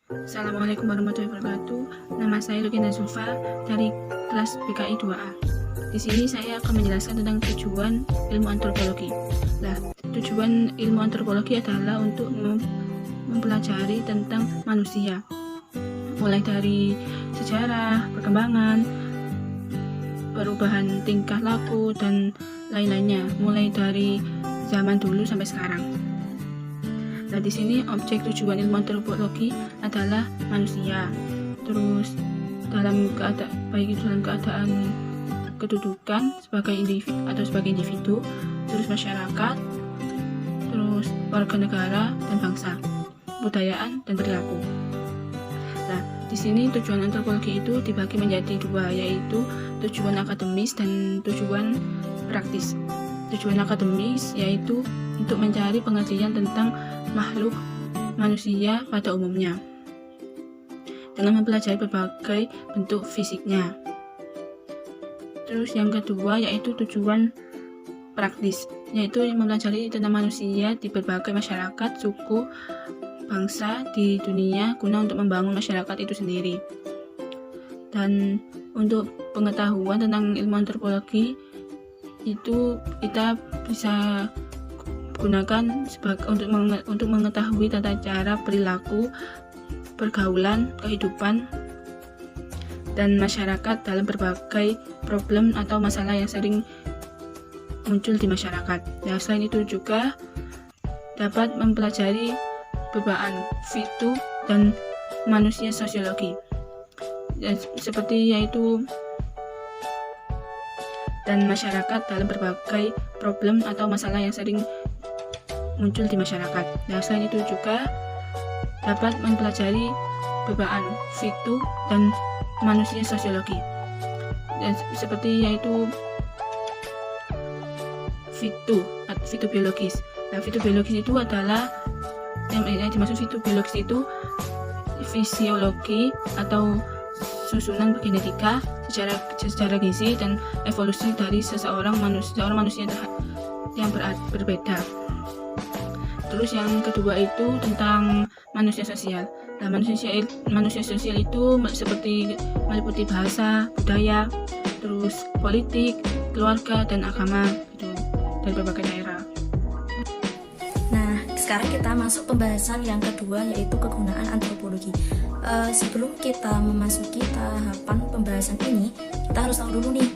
Assalamualaikum warahmatullahi wabarakatuh. Nama saya Lukina Zulfa dari kelas BKI 2A. Di sini saya akan menjelaskan tentang tujuan ilmu antropologi. Nah, tujuan ilmu antropologi adalah untuk mempelajari tentang manusia, mulai dari sejarah, perkembangan, perubahan tingkah laku, dan lain-lainnya, mulai dari zaman dulu sampai sekarang. Nah, di sini objek tujuan ilmu antropologi adalah manusia. Terus baik itu dalam keadaan kedudukan sebagai individu, terus masyarakat, terus warga negara dan bangsa, budayaan dan perilaku. Nah, di sini tujuan antropologi itu dibagi menjadi dua, yaitu tujuan akademis dan tujuan praktis. Tujuan akademis yaitu untuk mencari pengertian tentang makhluk manusia pada umumnya dengan mempelajari berbagai bentuk fisiknya. Terus yang kedua yaitu tujuan praktis, yaitu mempelajari tentang manusia di berbagai masyarakat, suku, bangsa di dunia guna untuk membangun masyarakat itu sendiri. Dan untuk pengetahuan tentang ilmu antropologi itu kita bisa gunakan untuk mengetahui tata cara perilaku, pergaulan, kehidupan, dan masyarakat dalam berbagai problem atau masalah yang sering muncul di masyarakat. Nah, selain itu juga dapat mempelajari perbedaan fitu dan manusia sosiologi, seperti yaitu dan masyarakat dalam berbagai problem atau masalah yang sering muncul di masyarakat. Nah, selain itu juga dapat mempelajari perbedaan fitu dan manusia sosiologi, seperti yaitu fitu biologis. Nah, fitu biologis itu adalah yang dimaksud fitu biologis itu fisiologi atau susunan genetika, secara gizi dan evolusi dari seorang manusia yang berbeda. Terus yang kedua itu tentang manusia sosial. Nah, manusia sosial itu seperti meliputi bahasa, budaya, terus politik, keluarga dan agama gitu, dari berbagai daerah. Nah, sekarang kita masuk pembahasan yang kedua, yaitu kegunaan antropologi. Sebelum kita memasuki tahapan pembahasan ini, kita harus tahu dulu nih,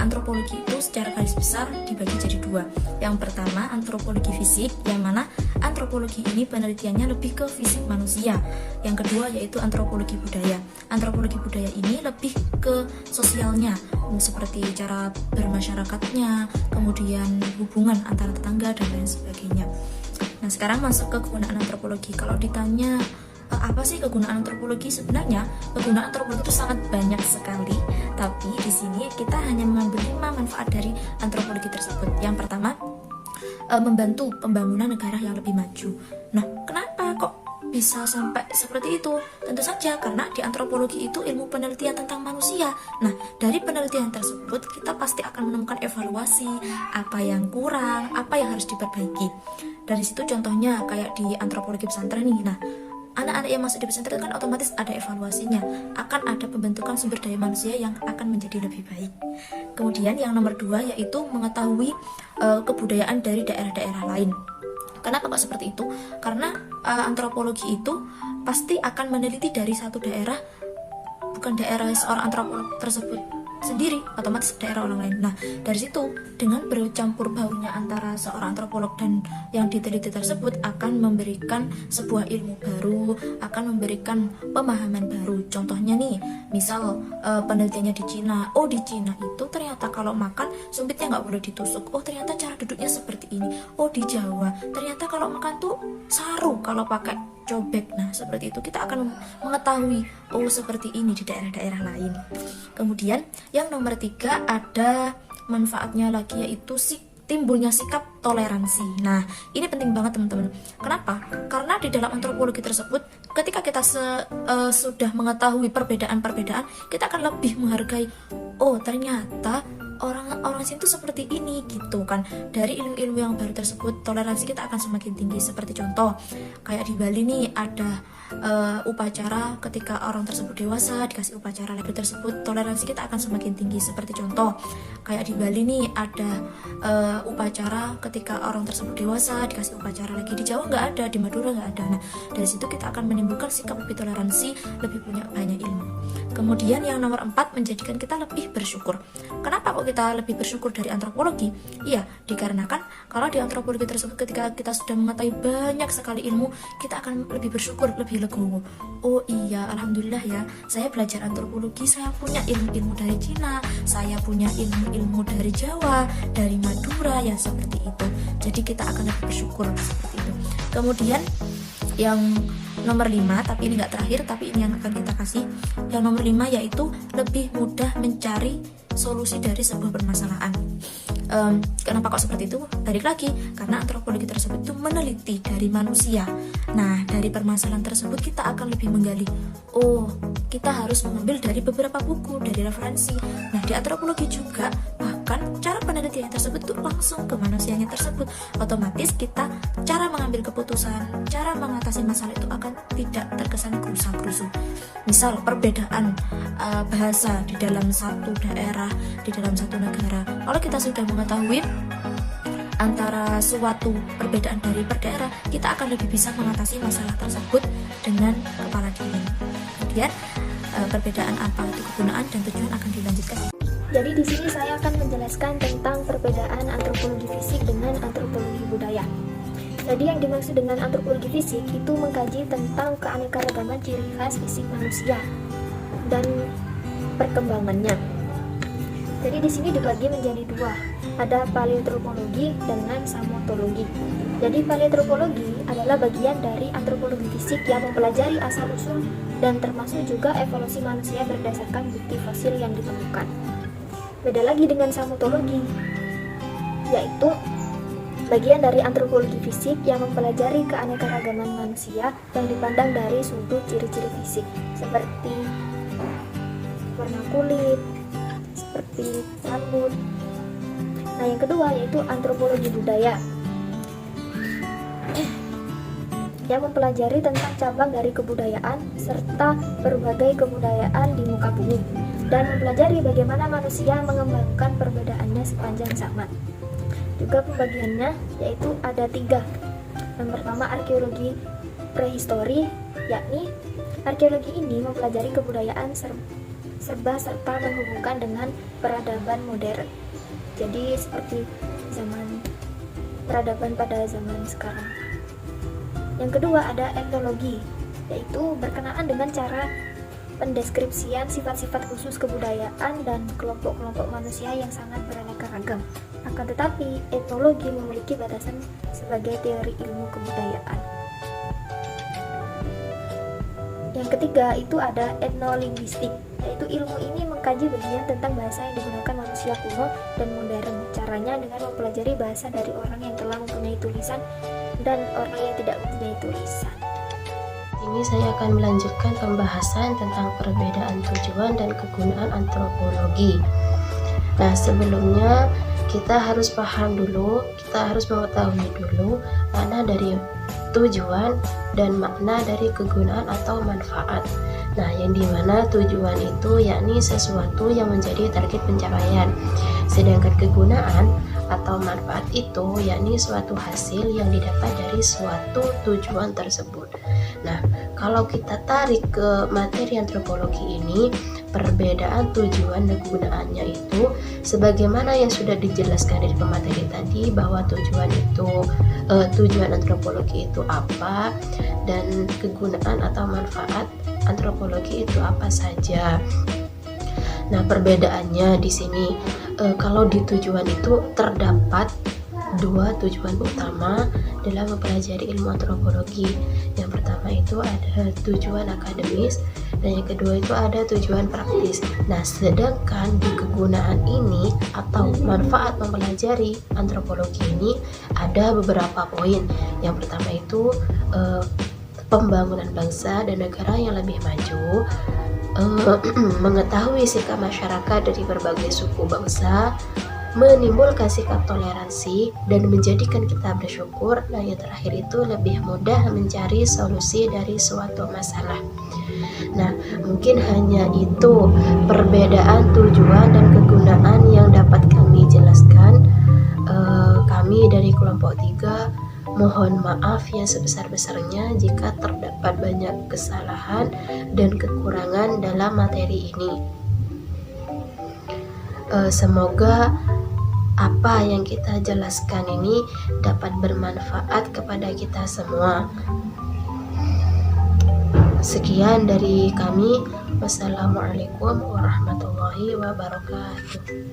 antropologi itu secara garis besar dibagi jadi dua. Yang pertama, antropologi fisik, yang mana antropologi ini penelitiannya lebih ke fisik manusia. Yang kedua yaitu antropologi budaya. Antropologi budaya ini lebih ke sosialnya, seperti cara bermasyarakatnya, kemudian hubungan antara tetangga dan lain sebagainya. Nah, sekarang masuk ke kegunaan antropologi. Kalau ditanya apa sih kegunaan antropologi, sebenarnya kegunaan antropologi itu sangat banyak sekali, tapi di sini kita hanya mengambil 5 manfaat dari antropologi tersebut. Yang pertama, membantu pembangunan negara yang lebih maju. Nah, kenapa kok bisa sampai seperti itu? Tentu saja karena di antropologi itu ilmu penelitian tentang manusia. Nah, dari penelitian tersebut kita pasti akan menemukan evaluasi, apa yang kurang, apa yang harus diperbaiki. Dari situ contohnya kayak di antropologi pesantren nih. Nah, anak-anak yang masuk di pesantren kan otomatis ada evaluasinya, akan ada pembentukan sumber daya manusia yang akan menjadi lebih baik. Kemudian yang nomor 2 yaitu mengetahui kebudayaan dari daerah-daerah lain. Kenapa kok seperti itu? Karena antropologi itu pasti akan meneliti dari satu daerah, bukan daerah seorang antropolog tersebut sendiri, otomatis daerah orang lain. Nah, dari situ dengan bercampur baunya antara seorang antropolog dan yang diteliti tersebut akan memberikan sebuah ilmu baru, akan memberikan pemahaman baru. Contohnya nih, misal penelitiannya di Cina. Oh, di Cina itu ternyata kalau makan sumpitnya nggak boleh ditusuk. Oh, ternyata cara duduknya seperti ini. Oh, di Jawa ternyata kalau makan tuh saru kalau pakai cobek. Nah, seperti itu kita akan mengetahui, oh seperti ini di daerah-daerah lain. Kemudian yang nomor 3 ada manfaatnya lagi, yaitu timbulnya sikap toleransi. Nah, ini penting banget teman-teman. Kenapa? Karena di dalam antropologi tersebut, ketika kita sudah mengetahui perbedaan-perbedaan, kita akan lebih menghargai, oh ternyata orang masing-masing tuh seperti ini gitu kan. Dari ilmu-ilmu yang baru tersebut toleransi kita akan semakin tinggi. Seperti contoh kayak di Bali nih ada upacara ketika orang tersebut dewasa dikasih upacara lagi tersebut, toleransi kita akan semakin tinggi. Seperti contoh kayak di Bali nih ada upacara ketika orang tersebut dewasa dikasih upacara lagi. Di Jawa nggak ada, di Madura nggak ada. Nah dari situ kita akan menimbulkan sikap lebih toleransi, lebih punya banyak ilmu. Kemudian yang nomor 4, menjadikan kita lebih bersyukur. Kenapa kok kita lebih bersyukur dari antropologi? Iya, dikarenakan kalau di antropologi tersebut ketika kita sudah mengetahui banyak sekali ilmu, kita akan lebih bersyukur, lebih legowo. Oh iya, alhamdulillah ya, saya belajar antropologi, saya punya ilmu-ilmu dari Cina, saya punya ilmu-ilmu dari Jawa, dari Madura, ya seperti itu. Jadi kita akan lebih bersyukur seperti itu. Kemudian yang nomor 5, tapi ini nggak terakhir, tapi ini yang akan kita kasih. Yang nomor 5 yaitu lebih mudah mencari solusi dari sebuah permasalahan. Kenapa kok seperti itu? Balik lagi, karena antropologi tersebut itu meneliti dari manusia. Nah, dari permasalahan tersebut kita akan lebih menggali. Oh, kita harus mengambil dari beberapa buku, dari referensi. Nah, di antropologi juga bahkan cara penelitian tersebut itu langsung ke manusianya tersebut. Otomatis kita cara mengambil keputusan, cara mengatasi masalah itu akan tidak terkesan gerusa-gerusu. Misal perbedaan bahasa di dalam satu daerah, di dalam satu negara. Kalau kita sudah mengetahui antara suatu perbedaan dari per daerah, kita akan lebih bisa mengatasi masalah tersebut dengan kepala dingin. Kemudian perbedaan apa itu kegunaan dan tujuan akan dilanjutkan. Jadi di sini saya akan menjelaskan tentang perbedaan antropologi fisik dengan antropologi budaya. Jadi yang dimaksud dengan antropologi fisik itu mengkaji tentang keanekaragaman ciri khas fisik manusia dan perkembangannya. Jadi di sini dibagi menjadi 2, ada paleoantropologi dengan samotologi. Jadi paleoantropologi adalah bagian dari antropologi fisik yang mempelajari asal-usul dan termasuk juga evolusi manusia berdasarkan bukti fosil yang ditemukan. Beda lagi dengan samotologi, yaitu bagian dari antropologi fisik yang mempelajari keanekaragaman manusia yang dipandang dari sudut ciri-ciri fisik seperti warna kulit, seperti rambut. Nah, yang kedua yaitu antropologi budaya yang mempelajari tentang cabang dari kebudayaan serta berbagai kebudayaan di muka bumi dan mempelajari bagaimana manusia mengembangkan perbedaannya sepanjang zaman. Juga pembagiannya yaitu ada 3. Yang pertama arkeologi prehistori, yakni arkeologi ini mempelajari kebudayaan serba serta menghubungkan dengan peradaban modern. Jadi seperti peradaban pada zaman sekarang. Yang kedua ada etnologi, yaitu berkenaan dengan cara pendeskripsian sifat-sifat khusus kebudayaan dan kelompok-kelompok manusia yang sangat beraneka ragam. Akan tetapi, etnologi memiliki batasan sebagai teori ilmu kebudayaan. Yang ketiga itu ada etnolinguistik, yaitu ilmu ini mengkaji bagian tentang bahasa yang digunakan manusia kuno dan modern. Caranya dengan mempelajari bahasa dari orang yang telah mempunyai tulisan dan orang yang tidak mempunyai tulisan. Ini saya akan melanjutkan pembahasan tentang perbedaan tujuan dan kegunaan antropologi. Nah, sebelumnya kita harus paham dulu, kita harus mengetahui dulu makna dari tujuan dan makna dari kegunaan atau manfaat. Nah, yang dimana tujuan itu yakni sesuatu yang menjadi target pencapaian, sedangkan kegunaan atau manfaat itu yakni suatu hasil yang didapat dari suatu tujuan tersebut. Nah, kalau kita tarik ke materi antropologi ini, perbedaan tujuan dan kegunaannya itu sebagaimana yang sudah dijelaskan dari pemateri tadi, bahwa tujuan antropologi itu apa dan kegunaan atau manfaat antropologi itu apa saja. Nah, perbedaannya di sini kalau di tujuan itu terdapat 2 tujuan utama dalam mempelajari ilmu antropologi. Yang pertama itu ada tujuan akademis dan yang kedua itu ada tujuan praktis. Nah, sedangkan di kegunaan ini atau manfaat mempelajari antropologi ini ada beberapa poin. Yang pertama itu pembangunan bangsa dan negara yang lebih maju, mengetahui sikap masyarakat dari berbagai suku bangsa, menimbulkan sikap toleransi dan menjadikan kita bersyukur. Nah, yang terakhir itu lebih mudah mencari solusi dari suatu masalah. Nah, mungkin hanya itu perbedaan tujuan dan kegunaan yang dapat kami jelaskan. Kami dari kelompok 3 mohon maaf yang sebesar-besarnya jika terdapat banyak kesalahan dan kekurangan dalam materi ini. Semoga apa yang kita jelaskan ini dapat bermanfaat kepada kita semua. Sekian dari kami. Wassalamualaikum warahmatullahi wabarakatuh.